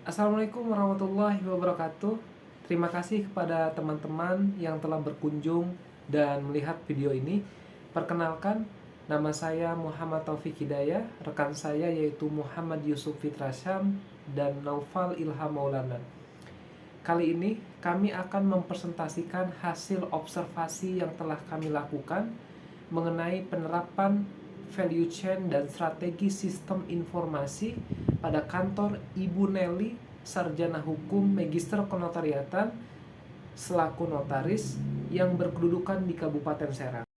Assalamualaikum warahmatullahi wabarakatuh. Terima kasih kepada teman-teman yang telah berkunjung dan melihat video ini. Perkenalkan, nama saya Muhammad Taufik Hidayah. Rekan saya yaitu Muhammad Yusuf Fitrasyam dan Naufal Ilham Maulana. Kali ini kami akan mempresentasikan hasil observasi yang telah kami lakukan mengenai penerapan value chain dan strategi sistem informasi pada kantor Ibu Nelly, Sarjana Hukum Magister Kenotariatan selaku notaris yang berkedudukan di Kabupaten Serang.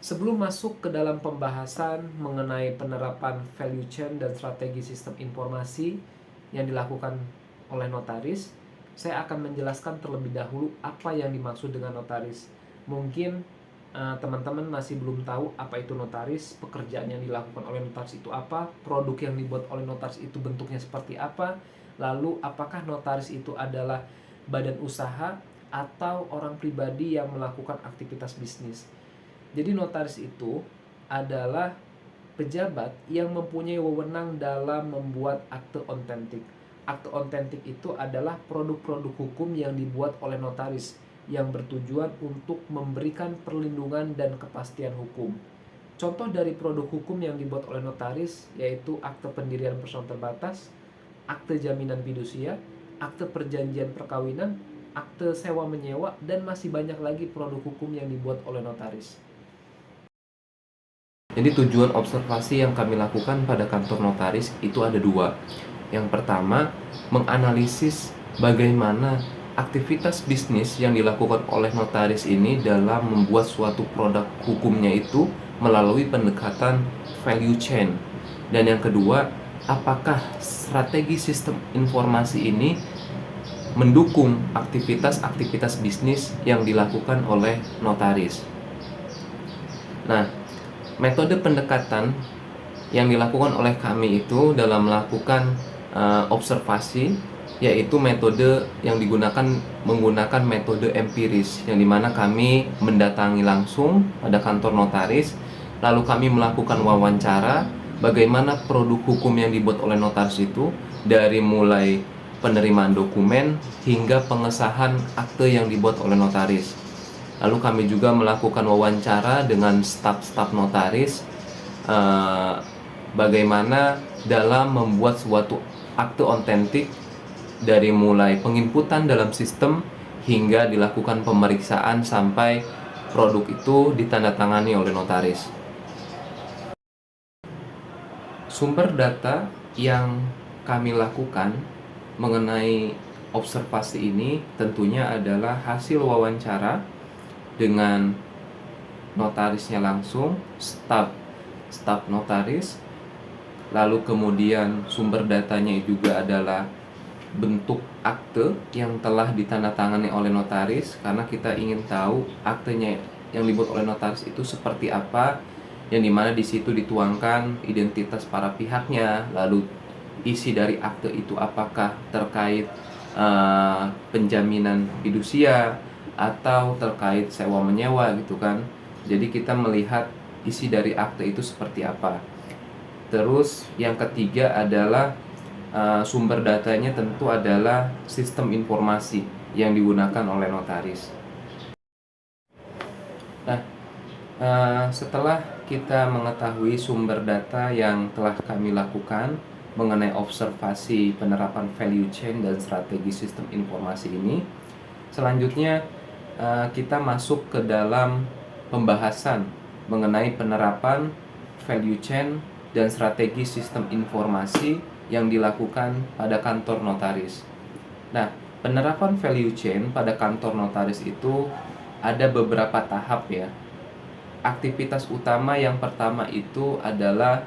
Sebelum masuk ke dalam pembahasan mengenai penerapan value chain dan strategi sistem informasi yang dilakukan oleh notaris, saya akan menjelaskan terlebih dahulu apa yang dimaksud dengan notaris. Mungkin teman-teman masih belum tahu apa itu notaris, pekerjaan yang dilakukan oleh notaris itu apa, produk yang dibuat oleh notaris itu bentuknya seperti apa, lalu apakah notaris itu adalah badan usaha atau orang pribadi yang melakukan aktivitas bisnis. Jadi notaris itu adalah pejabat yang mempunyai wewenang dalam membuat akte otentik. Akte otentik itu adalah produk-produk hukum yang dibuat oleh notaris yang bertujuan untuk memberikan perlindungan dan kepastian hukum. Contoh dari produk hukum yang dibuat oleh notaris yaitu akte pendirian personal terbatas, akte jaminan fidusia, akte perjanjian perkawinan, akte sewa menyewa, dan masih banyak lagi produk hukum yang dibuat oleh notaris. Jadi tujuan observasi yang kami lakukan pada kantor notaris itu ada dua. Yang pertama, menganalisis bagaimana aktivitas bisnis yang dilakukan oleh notaris ini dalam membuat suatu produk hukumnya itu melalui pendekatan value chain. Dan yang kedua, apakah strategi sistem informasi ini mendukung aktivitas-aktivitas bisnis yang dilakukan oleh notaris. Nah, metode pendekatan yang dilakukan oleh kami itu dalam melakukan observasi yaitu metode yang menggunakan metode empiris, yang dimana kami mendatangi langsung pada kantor notaris, lalu kami melakukan wawancara bagaimana produk hukum yang dibuat oleh notaris itu dari mulai penerimaan dokumen hingga pengesahan akte yang dibuat oleh notaris. Lalu kami juga melakukan wawancara dengan staf-staf notaris bagaimana dalam membuat suatu akte otentik dari mulai penginputan dalam sistem hingga dilakukan pemeriksaan sampai produk itu ditandatangani oleh notaris. Sumber data yang kami lakukan mengenai observasi ini tentunya adalah hasil wawancara dengan notarisnya langsung, staf notaris, lalu kemudian sumber datanya juga adalah bentuk akte yang telah ditandatangani oleh notaris, karena kita ingin tahu aktenya yang dibuat oleh notaris itu seperti apa, yang dimana di situ dituangkan identitas para pihaknya, lalu isi dari akte itu apakah terkait penjaminan fidusia atau terkait sewa menyewa gitu kan. Jadi kita melihat isi dari akte itu seperti apa. Terus yang ketiga adalah sumber datanya tentu adalah sistem informasi yang digunakan oleh notaris. Nah, setelah kita mengetahui sumber data yang telah kami lakukan mengenai observasi penerapan value chain dan strategi sistem informasi ini, selanjutnya kita masuk ke dalam pembahasan mengenai penerapan value chain dan strategi sistem informasi yang dilakukan pada kantor notaris. Nah, penerapan value chain pada kantor notaris itu ada beberapa tahap ya. Aktivitas utama yang pertama itu adalah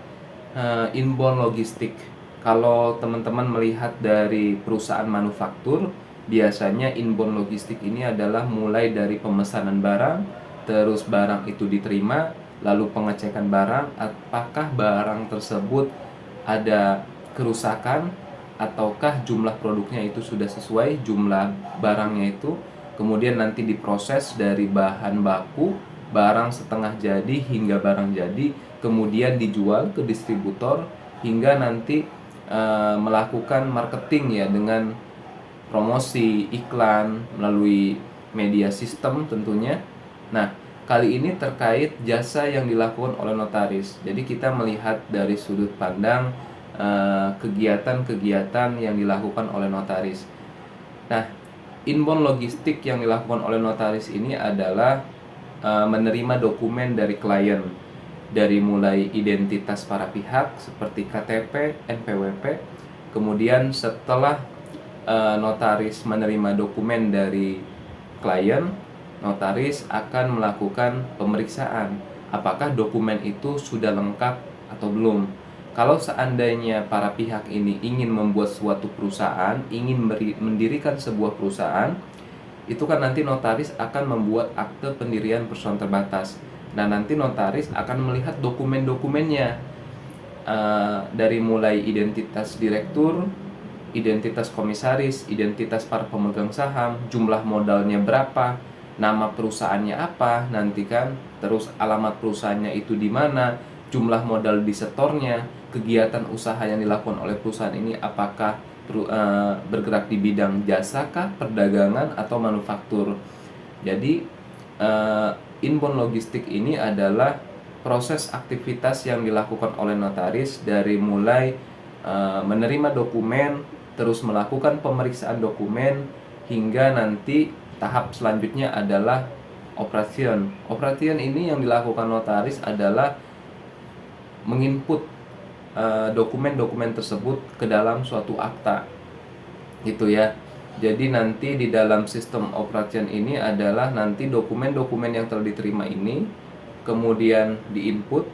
inbound logistik. Kalau teman-teman melihat dari perusahaan manufaktur, biasanya inbound logistik ini adalah mulai dari pemesanan barang, terus barang itu diterima, lalu pengecekan barang, apakah barang tersebut ada kerusakan ataukah jumlah produknya itu sudah sesuai jumlah barangnya itu, kemudian nanti diproses dari bahan baku, barang setengah jadi hingga barang jadi, kemudian dijual ke distributor hingga nanti melakukan marketing ya dengan promosi, iklan melalui media sistem tentunya. Nah, kali ini terkait jasa yang dilakukan oleh notaris. Jadi kita melihat dari sudut pandang kegiatan-kegiatan yang dilakukan oleh notaris. Nah, inbound logistik yang dilakukan oleh notaris ini adalah menerima dokumen dari klien, dari mulai identitas para pihak seperti KTP, NPWP. Kemudian setelah notaris menerima dokumen dari klien, notaris akan melakukan pemeriksaan apakah dokumen itu sudah lengkap atau belum. Kalau seandainya para pihak ini ingin membuat suatu perusahaan, ingin mendirikan sebuah perusahaan, itu kan nanti notaris akan membuat akte pendirian perusahaan terbatas. Nah, nanti notaris akan melihat dokumen-dokumennya, dari mulai identitas direktur, identitas komisaris, identitas para pemegang saham, jumlah modalnya berapa, nama perusahaannya apa, nanti kan, terus alamat perusahaannya itu di mana, jumlah modal di setornya, kegiatan usaha yang dilakukan oleh perusahaan ini apakah bergerak di bidang jasa kah, perdagangan atau manufaktur. Jadi inbound logistik ini adalah proses aktivitas yang dilakukan oleh notaris dari mulai menerima dokumen, terus melakukan pemeriksaan dokumen, hingga nanti tahap selanjutnya adalah operation. Operation ini yang dilakukan notaris adalah menginput dokumen-dokumen tersebut ke dalam suatu akta, gitu ya. Jadi nanti di dalam sistem operation ini adalah nanti dokumen-dokumen yang telah diterima ini kemudian diinput,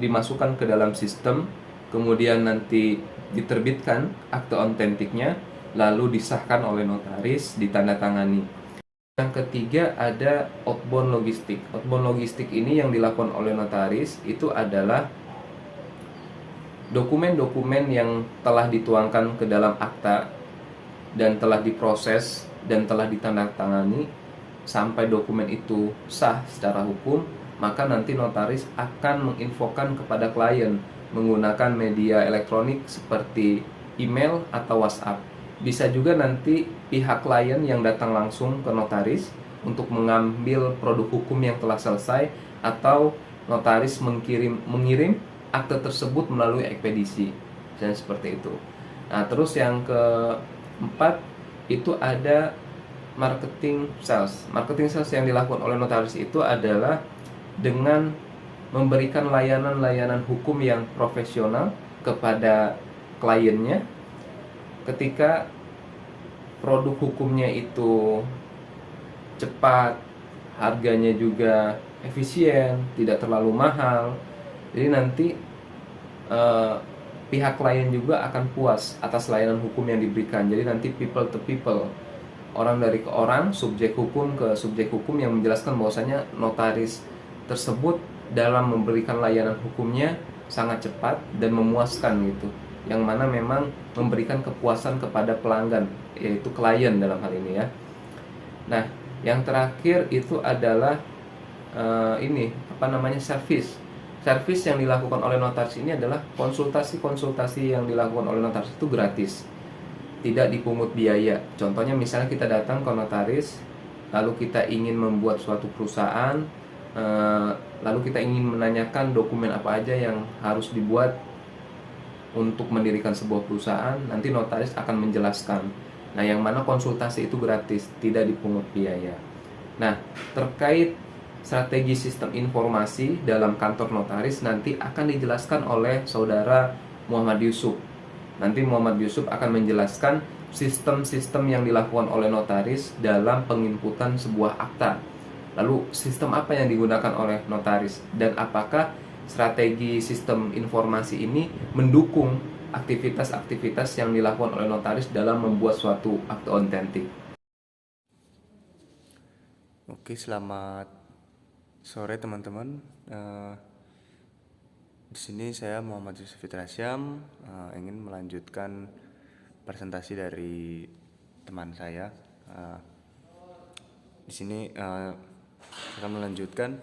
dimasukkan ke dalam sistem, kemudian nanti diterbitkan akte autentiknya, lalu disahkan oleh notaris, ditandatangani. Yang ketiga ada outbound logistik. Outbound logistik ini yang dilakukan oleh notaris itu adalah dokumen-dokumen yang telah dituangkan ke dalam akta dan telah diproses dan telah ditandatangani sampai dokumen itu sah secara hukum, maka nanti notaris akan menginfokan kepada klien menggunakan media elektronik seperti email atau WhatsApp. Bisa juga nanti pihak klien yang datang langsung ke notaris untuk mengambil produk hukum yang telah selesai, atau notaris mengirim akte tersebut melalui ekspedisi dan seperti itu. Nah, terus yang keempat itu ada marketing sales. Marketing sales yang dilakukan oleh notaris itu adalah dengan memberikan layanan-layanan hukum yang profesional kepada kliennya ketika produk hukumnya itu cepat, harganya juga efisien, tidak terlalu mahal. Jadi nanti pihak klien juga akan puas atas layanan hukum yang diberikan. Jadi nanti people to people, orang dari ke orang, subjek hukum ke subjek hukum, yang menjelaskan bahwasanya notaris tersebut dalam memberikan layanan hukumnya sangat cepat dan memuaskan gitu, yang mana memang memberikan kepuasan kepada pelanggan, yaitu klien dalam hal ini ya. Nah, yang terakhir itu adalah service. Service yang dilakukan oleh notaris ini adalah konsultasi yang dilakukan oleh notaris itu gratis, tidak dipungut biaya. Contohnya misalnya kita datang ke notaris, lalu kita ingin membuat suatu perusahaan, lalu kita ingin menanyakan dokumen apa aja yang harus dibuat untuk mendirikan sebuah perusahaan, nanti notaris akan menjelaskan. Nah, yang mana konsultasi itu gratis, tidak dipungut biaya. Nah, terkait strategi sistem informasi dalam kantor notaris nanti akan dijelaskan oleh saudara Muhammad Yusuf. Nanti Muhammad Yusuf akan menjelaskan sistem-sistem yang dilakukan oleh notaris dalam penginputan sebuah akta. Lalu sistem apa yang digunakan oleh notaris, dan apakah strategi sistem informasi ini mendukung aktivitas-aktivitas yang dilakukan oleh notaris dalam membuat suatu akte autentik. Oke, selamat sore teman-teman. Di sini saya Muhammad Yusuf Fitrasyam ingin melanjutkan presentasi dari teman saya. Di sini akan melanjutkan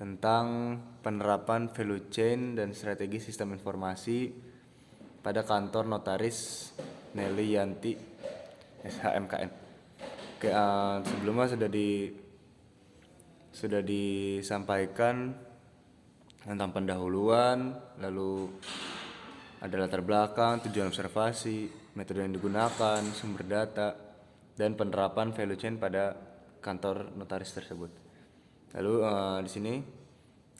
tentang penerapan value chain dan strategi sistem informasi pada kantor notaris Nelly Yanti SHMKN. Oke, sebelumnya sudah disampaikan tentang pendahuluan, lalu ada latar belakang, tujuan observasi, metode yang digunakan, sumber data, dan penerapan value chain pada kantor notaris tersebut. Lalu di sini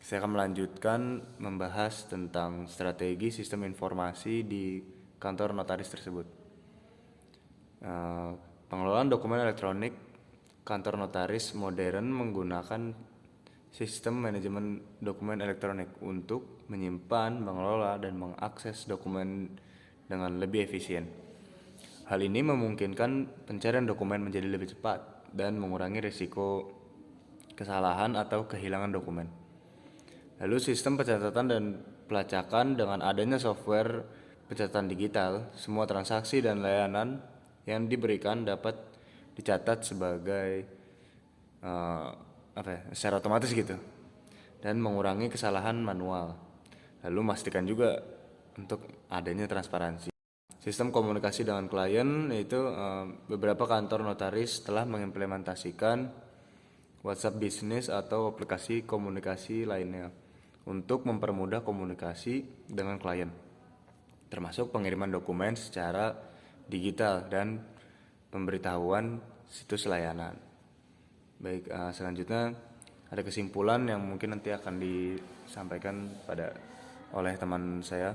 saya akan melanjutkan membahas tentang strategi sistem informasi di kantor notaris tersebut. Pengelolaan dokumen elektronik kantor notaris modern menggunakan sistem manajemen dokumen elektronik untuk menyimpan, mengelola, dan mengakses dokumen dengan lebih efisien. Hal ini memungkinkan pencarian dokumen menjadi lebih cepat dan mengurangi risiko kesalahan atau kehilangan dokumen. Lalu sistem pencatatan dan pelacakan dengan adanya software pencatatan digital, semua transaksi dan layanan yang diberikan dapat dicatat sebagai secara otomatis gitu, dan mengurangi kesalahan manual. Lalu memastikan juga untuk adanya transparansi. Sistem komunikasi dengan klien, yaitu beberapa kantor notaris telah mengimplementasikan WhatsApp Business atau aplikasi komunikasi lainnya untuk mempermudah komunikasi dengan klien, termasuk pengiriman dokumen secara digital dan pemberitahuan situs layanan. Baik, selanjutnya ada kesimpulan yang mungkin nanti akan disampaikan oleh teman saya.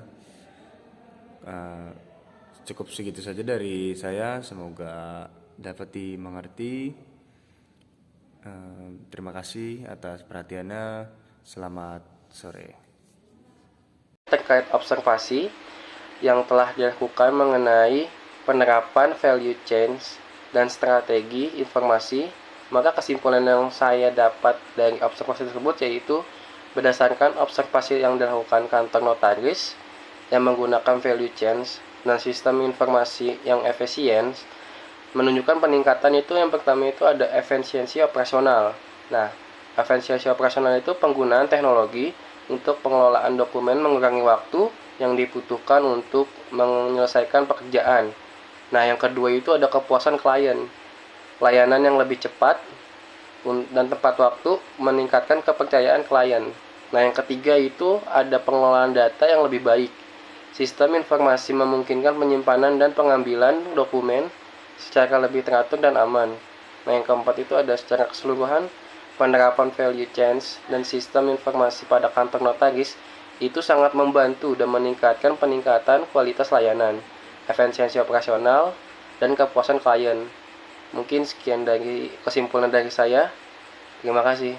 Cukup segitu saja dari saya, semoga dapat dimengerti. Terima kasih atas perhatiannya. Selamat sore. Terkait observasi yang telah dilakukan mengenai penerapan value chain dan strategi informasi, maka kesimpulan yang saya dapat dari observasi tersebut yaitu berdasarkan observasi yang dilakukan kantor notaris yang menggunakan value chain dan sistem informasi yang efisien, menunjukkan peningkatan itu yang pertama itu ada efisiensi operasional. Nah, efisiensi operasional itu penggunaan teknologi untuk pengelolaan dokumen mengurangi waktu yang dibutuhkan untuk menyelesaikan pekerjaan. Nah, yang kedua itu ada kepuasan klien. Layanan yang lebih cepat dan tepat waktu meningkatkan kepercayaan klien. Nah, yang ketiga itu ada pengelolaan data yang lebih baik. Sistem informasi memungkinkan penyimpanan dan pengambilan dokumen secara lebih teratur dan aman. Nah, yang keempat itu ada secara keseluruhan penerapan value chain dan sistem informasi pada kantor notaris itu sangat membantu dan meningkatkan kualitas layanan, efisiensi operasional, dan kepuasan klien. Mungkin sekian dari kesimpulan dari saya. Terima kasih.